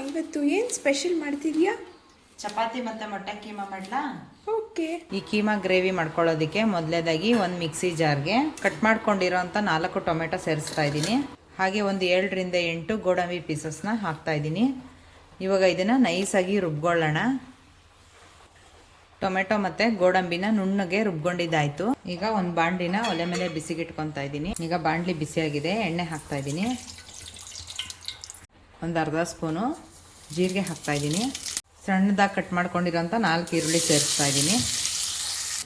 ಇವತ್ತು ಏನು ಸ್ಪೆಷಲ್ ಮಾಡ್ತಿದ್ಯಾ? ಚಪಾತಿ ಮತ್ತು ಮೊಟ್ಟೆ ಕೀಮಾ ಮಾಡಲಾ? ಓಕೆ. ಈ ಕೀಮಾ ಗ್ರೇವಿ ಮಾಡ್ಕೊಳ್ಳೋದಕ್ಕೆ ಮೊದಲೇದಾಗಿ ಒಂದು ಮಿಕ್ಸಿ ಜಾರ್ಗೆ ಕಟ್ ಮಾಡ್ಕೊಂಡಿರೋಂಥ 4 ಟೊಮೆಟೊ ಸೇರಿಸ್ತಾ ಇದ್ದೀನಿ. ಹಾಗೆ ಒಂದು 7ರಿಂದ 8 ಗೋಡಂಬಿ ಪೀಸಸ್ನ ಹಾಕ್ತಾ ಇದ್ದೀನಿ. ಇವಾಗ ಇದನ್ನು ನೈಸಾಗಿ ರುಬ್ಕೊಳ್ಳೋಣ. ಟೊಮೆಟೊ ಮತ್ತು ಗೋಡಂಬಿನ ನುಣ್ಣಗೆ ರುಬ್ಕೊಂಡಿದ್ದಾಯಿತು. ಈಗ ಒಂದು ಬಾಣಲಿನ ಒಲೆ ಮೇಲೆ ಬಿಸಿಗಿಟ್ಕೊತಾ ಇದ್ದೀನಿ. ಈಗ ಬಾಣಲಿ ಬಿಸಿಯಾಗಿದೆ, ಎಣ್ಣೆ ಹಾಕ್ತಾ ಇದ್ದೀನಿ. ಒಂದು ಅರ್ಧ ಸ್ಪೂನು ಜೀರಿಗೆ ಹಾಕ್ತಾ ಇದ್ದೀನಿ. ಸಣ್ಣದಾಗಿ ಕಟ್ ಮಾಡ್ಕೊಂಡಿರೋಂಥ 4 ಈರುಳ್ಳಿ ಸೇರಿಸ್ತಾ ಇದ್ದೀನಿ.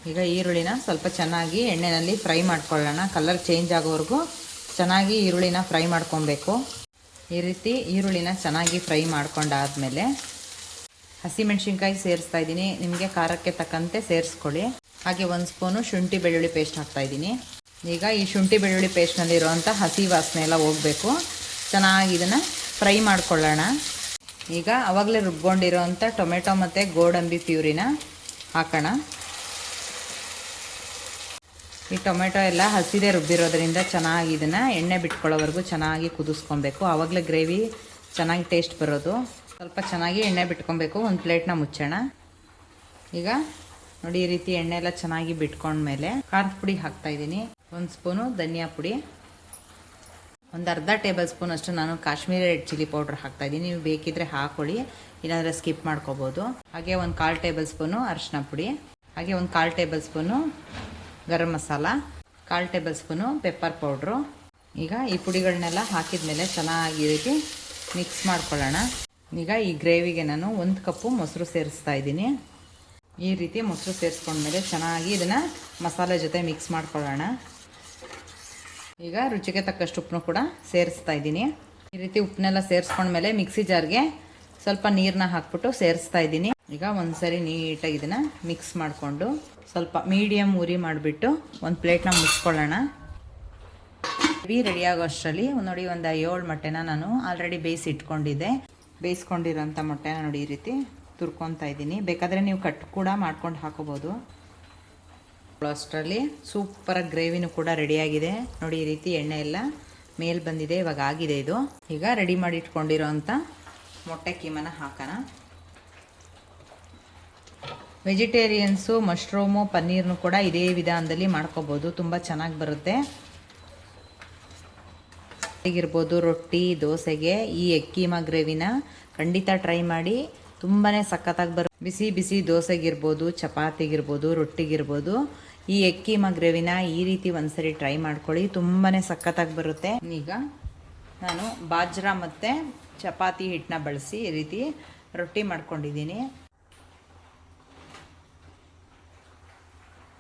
ಈಗ ಈರುಳ್ಳಿನ ಸ್ವಲ್ಪ ಚೆನ್ನಾಗಿ ಎಣ್ಣೆಯಲ್ಲಿ ಫ್ರೈ ಮಾಡ್ಕೊಳ್ಳೋಣ. ಕಲರ್ ಚೇಂಜ್ ಆಗೋವರೆಗೂ ಚೆನ್ನಾಗಿ ಈರುಳ್ಳಿನ ಫ್ರೈ ಮಾಡ್ಕೊಬೇಕು. ಈ ರೀತಿ ಈರುಳ್ಳಿನ ಚೆನ್ನಾಗಿ ಫ್ರೈ ಮಾಡ್ಕೊಂಡಾದ್ಮೇಲೆ ಹಸಿಮೆಣ್ಸಿನ್ಕಾಯಿ ಸೇರಿಸ್ತಾ ಇದ್ದೀನಿ. ನಿಮಗೆ ಖಾರಕ್ಕೆ ತಕ್ಕಂತೆ ಸೇರಿಸ್ಕೊಳ್ಳಿ. ಹಾಗೆ 1 ಸ್ಪೂನು ಶುಂಠಿ ಬೆಳ್ಳುಳ್ಳಿ ಪೇಸ್ಟ್ ಹಾಕ್ತಾ ಇದ್ದೀನಿ. ಈಗ ಈ ಶುಂಠಿ ಬೆಳ್ಳುಳ್ಳಿ ಪೇಸ್ಟ್ನಲ್ಲಿರುವಂಥ ಹಸಿ ವಾಸನೆ ಎಲ್ಲ ಹೋಗಬೇಕು. ಚೆನ್ನಾಗಿ ಇದನ್ನು ಫ್ರೈ ಮಾಡ್ಕೊಳ್ಳೋಣ. ಈಗ ಆವಾಗಲೇ ರುಬ್ಕೊಂಡಿರೋವಂಥ ಟೊಮೆಟೊ ಮತ್ತು ಗೋಡಂಬಿ ಪ್ಯೂರಿನ ಹಾಕೋಣ. ಈ ಟೊಮೆಟೊ ಎಲ್ಲ ಹಸಿದೇ ರುಬ್ಬಿರೋದ್ರಿಂದ ಚೆನ್ನಾಗಿ ಇದನ್ನು ಎಣ್ಣೆ ಬಿಟ್ಕೊಳ್ಳೋವರೆಗೂ ಚೆನ್ನಾಗಿ ಕುದಿಸ್ಕೊಬೇಕು. ಆವಾಗಲೇ ಗ್ರೇವಿ ಚೆನ್ನಾಗಿ ಟೇಸ್ಟ್ ಬರೋದು. ಸ್ವಲ್ಪ ಚೆನ್ನಾಗಿ ಎಣ್ಣೆ ಬಿಟ್ಕೊಬೇಕು. ಒಂದು ಪ್ಲೇಟ್ನ ಮುಚ್ಚೋಣ. ಈಗ ನೋಡಿ, ಈ ರೀತಿ ಎಣ್ಣೆ ಎಲ್ಲ ಚೆನ್ನಾಗಿ ಬಿಟ್ಕೊಂಡ್ಮೇಲೆ ಖಾರದ ಪುಡಿ ಹಾಕ್ತಾಯಿದ್ದೀನಿ. 1 ಸ್ಪೂನು ಧನಿಯಾ ಪುಡಿ, ಒಂದು ಅರ್ಧ ಟೇಬಲ್ ಸ್ಪೂನ್ ಅಷ್ಟು ನಾನು ಕಾಶ್ಮೀರಿ ರೆಡ್ ಚಿಲ್ಲಿ ಪೌಡ್ರ್ ಹಾಕ್ತಾಯಿದ್ದೀನಿ. ನೀವು ಬೇಕಿದ್ದರೆ ಹಾಕ್ಕೊಳ್ಳಿ, ಇಲ್ಲಾಂದರೆ ಸ್ಕಿಪ್ ಮಾಡ್ಕೋಬೋದು. ಹಾಗೆ ಒಂದು 1/4 ಟೇಬಲ್ ಸ್ಪೂನು ಅರಿಶಿನ ಪುಡಿ, ಹಾಗೆ ಒಂದು 1/4 tablespoon garam masala, 1/4 tablespoon pepper powder. ಈಗ ಈ ಪುಡಿಗಳನ್ನೆಲ್ಲ ಹಾಕಿದ ಮೇಲೆ ಚೆನ್ನಾಗಿ ಈ ರೀತಿ ಮಿಕ್ಸ್ ಮಾಡ್ಕೊಳ್ಳೋಣ. ಈಗ ಈ ಗ್ರೇವಿಗೆ ನಾನು 1 ಕಪ್ಪು ಮೊಸರು ಸೇರಿಸ್ತಾ ಇದ್ದೀನಿ. ಈ ರೀತಿ ಮೊಸರು ಸೇರಿಸ್ಕೊಂಡ್ಮೇಲೆ ಚೆನ್ನಾಗಿ ಇದನ್ನು ಮಸಾಲೆ ಜೊತೆ ಮಿಕ್ಸ್ ಮಾಡ್ಕೊಳ್ಳೋಣ. ಈಗ ರುಚಿಗೆ ತಕ್ಕಷ್ಟು ಉಪ್ಪನ್ನು ಕೂಡ ಸೇರಿಸ್ತಾ ಇದ್ದೀನಿ. ಈ ರೀತಿ ಉಪ್ಪನ್ನೆಲ್ಲ ಸೇರಿಸ್ಕೊಂಡ್ಮೇಲೆ ಮಿಕ್ಸಿ ಜಾರ್ಗೆ ಸ್ವಲ್ಪ ನೀರನ್ನ ಹಾಕ್ಬಿಟ್ಟು ಸೇರಿಸ್ತಾ ಇದ್ದೀನಿ. ಈಗ ಒಂದ್ಸರಿ ನೀಟಾಗಿ ಇದನ್ನು ಮಿಕ್ಸ್ ಮಾಡಿಕೊಂಡು ಸ್ವಲ್ಪ ಮೀಡಿಯಮ್ ಉರಿ ಮಾಡಿಬಿಟ್ಟು ಒಂದು ಪ್ಲೇಟ್ನ ಮುಚ್ಕೊಳ್ಳೋಣ. ರೆಡಿ ಆಗೋ ಅಷ್ಟರಲ್ಲಿ ನೋಡಿ, ಒಂದು 7 ಮೊಟ್ಟೆನ ನಾನು ಆಲ್ರೆಡಿ ಬೇಯಿಸಿಟ್ಕೊಂಡಿದ್ದೆ. ಬೇಯಿಸ್ಕೊಂಡಿರೋಂಥ ಮೊಟ್ಟೆನ ನೋಡಿ ಈ ರೀತಿ ತುರ್ಕೊತಾ ಇದ್ದೀನಿ. ಬೇಕಾದರೆ ನೀವು ಕಟ್ ಕೂಡ ಮಾಡ್ಕೊಂಡು ಹಾಕೋಬೋದು. ಅಷ್ಟರಲ್ಲಿ ಸೂಪರಾಗಿ ಗ್ರೇವಿನೂ ಕೂಡ ರೆಡಿಯಾಗಿದೆ. ನೋಡಿ, ಈ ರೀತಿ ಎಣ್ಣೆ ಎಲ್ಲ ಮೇಲೆ ಬಂದಿದೆ. ಇವಾಗ ಆಗಿದೆ ಇದು. ಈಗ ರೆಡಿ ಮಾಡಿ ಇಟ್ಕೊಂಡಿರೋಂಥ ಮೊಟ್ಟೆ ಕೀಮನ ಹಾಕೋಣ. ವೆಜಿಟೇರಿಯನ್ಸು ಮಶ್ರೂಮು ಪನ್ನೀರ್ನು ಕೂಡ ಇದೇ ವಿಧಾನದಲ್ಲಿ ಮಾಡ್ಕೋಬೋದು. ತುಂಬ ಚೆನ್ನಾಗಿ ಬರುತ್ತೆ. ಹೇಗಿರ್ಬೋದು, ರೊಟ್ಟಿ ದೋಸೆಗೆ ಈ ಎಗ್ ಕೀಮಾ ಗ್ರೇವಿನ ಖಂಡಿತ ಟ್ರೈ ಮಾಡಿ. ತುಂಬಾ ಸಖತ್ತಾಗಿ ಬರುತ್ತೆ. ಬಿಸಿ ಬಿಸಿ ದೋಸೆಗಿರ್ಬೋದು, ಚಪಾತಿಗಿರ್ಬೋದು, ರೊಟ್ಟಿಗಿರ್ಬೋದು, ಈ ಎಗ್ ಕೀಮಾ ಗ್ರೇವಿನ ಈ ರೀತಿ ಒಂದ್ಸರಿ ಟ್ರೈ ಮಾಡ್ಕೊಳ್ಳಿ. ತುಂಬಾ ಸಖತ್ತಾಗಿ ಬರುತ್ತೆ. ಈಗ ನಾನು ಬಾಜ್ರಾ ಮತ್ತು ಚಪಾತಿ ಹಿಟ್ಟನ್ನ ಬಳಸಿ ಈ ರೀತಿ ರೊಟ್ಟಿ ಮಾಡ್ಕೊಂಡಿದ್ದೀನಿ.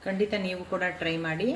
ಖಂಡಿತ ನೀವು ಕೂಡ ಟ್ರೈ ಮಾಡಿ.